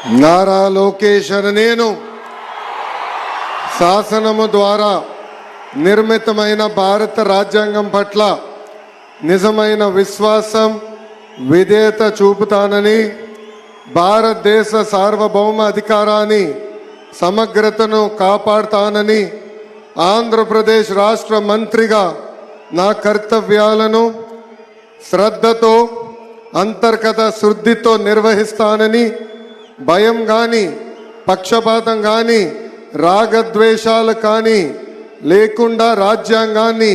నారా లోకేష్ అనే నేను శాసనము ద్వారా నిర్మితమైన భారత రాజ్యాంగం పట్ల నిజమైన విశ్వాసం విధేయత చూపుతానని, భారతదేశ సార్వభౌమ అధికారాన్ని సమగ్రతను కాపాడుతానని, ఆంధ్రప్రదేశ్ రాష్ట్ర మంత్రిగా నా కర్తవ్యాలను శ్రద్ధతో అంతర్గత శుద్ధితో నిర్వహిస్తానని, భయం కానీ పక్షపాతం కానీ రాగద్వేషాలు కానీ లేకుండా రాజ్యాంగాన్ని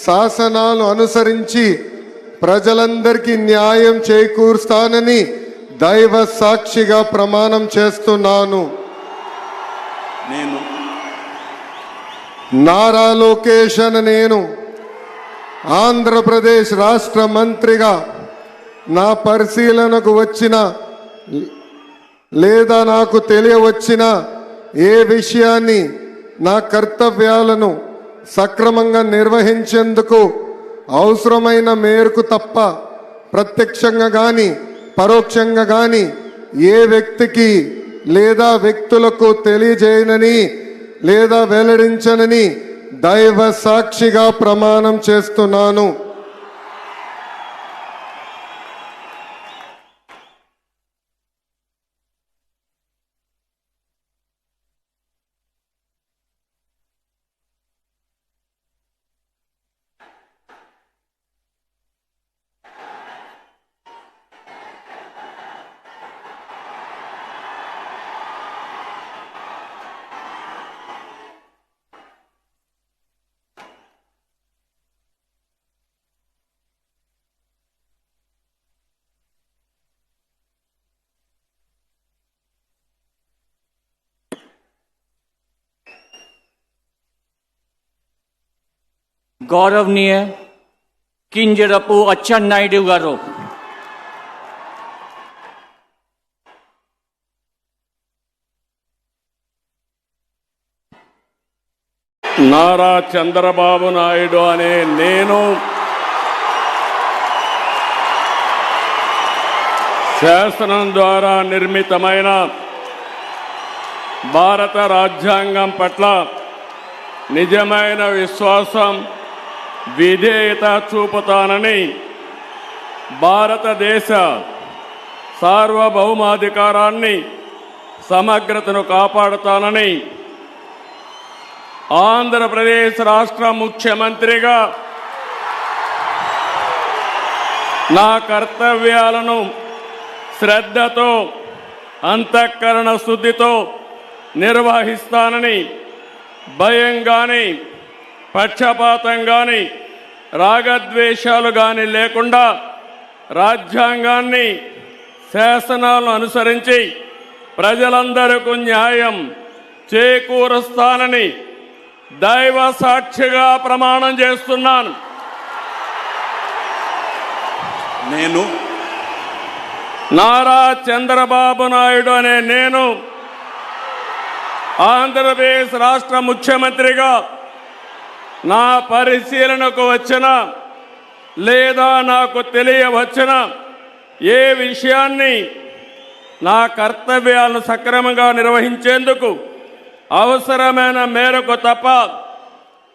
శాసనాలు అనుసరించి ప్రజలందరికీ న్యాయం చేకూరుస్తానని దైవ సాక్షిగా ప్రమాణం చేస్తున్నాను. నేను నారా లోకేష్ అనే నేను ఆంధ్రప్రదేశ్ రాష్ట్ర మంత్రిగా నా పరిశీలనకు వచ్చిన లేదా నాకు తెలియవచ్చిన ఏ విషయాన్ని నా కర్తవ్యాలను సక్రమంగా నిర్వహించేందుకు అవసరమైన మేరకు తప్ప ప్రత్యక్షంగా కానీ పరోక్షంగా కానీ ఏ వ్యక్తికి లేదా వ్యక్తులకు తెలియజేయనని లేదా వెల్లడించనని దైవ సాక్షిగా ప్రమాణం చేస్తున్నాను. गौरवनीय किंजरपु अच्చెన్నాయుడు गारू నారా చంద్రబాబు నాయుడు అనే నేను శాసనం ద్వారా నిర్మితమైన భారత రాజ్యాంగం పట్ల నిజమైన విశ్వాసం విధేయత చూపుతానని, భారతదేశ సార్వభౌమాధికారాన్ని సమగ్రతను కాపాడుతానని, ఆంధ్రప్రదేశ్ రాష్ట్ర ముఖ్యమంత్రిగా నా కర్తవ్యాలను శ్రద్ధతో అంతఃకరణ శుద్ధితో నిర్వహిస్తానని, భయం కానీ పక్షపాతం కానీ రాగద్వేషాలు కానీ లేకుండా రాజ్యాంగాన్ని శాసనాలను అనుసరించి ప్రజలందరికీ న్యాయం చేకూరుస్తానని దైవ సాక్షిగా ప్రమాణం చేస్తున్నాను. నేను నారా చంద్రబాబు నాయుడు అనే నేను ఆంధ్రప్రదేశ్ రాష్ట్ర ముఖ్యమంత్రిగా నా పరిశీలనకు వచ్చిన లేదా నాకు తెలియవచ్చిన ఏ విషయాన్ని నా కర్తవ్యాలను సక్రమంగా నిర్వహించేందుకు అవసరమైన మేరకు తప్ప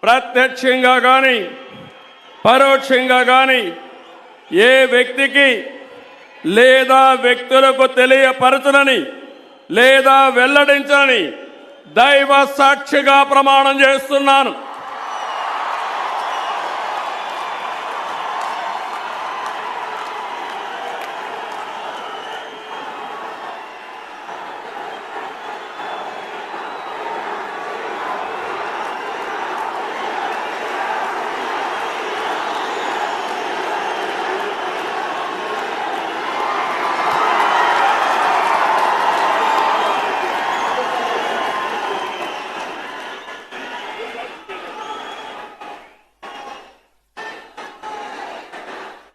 ప్రత్యక్షంగా కానీ పరోక్షంగా కానీ ఏ వ్యక్తికి లేదా వ్యక్తులకు తెలియపరచనని లేదా వెల్లడించని దైవ సాక్షిగా ప్రమాణం చేస్తున్నాను.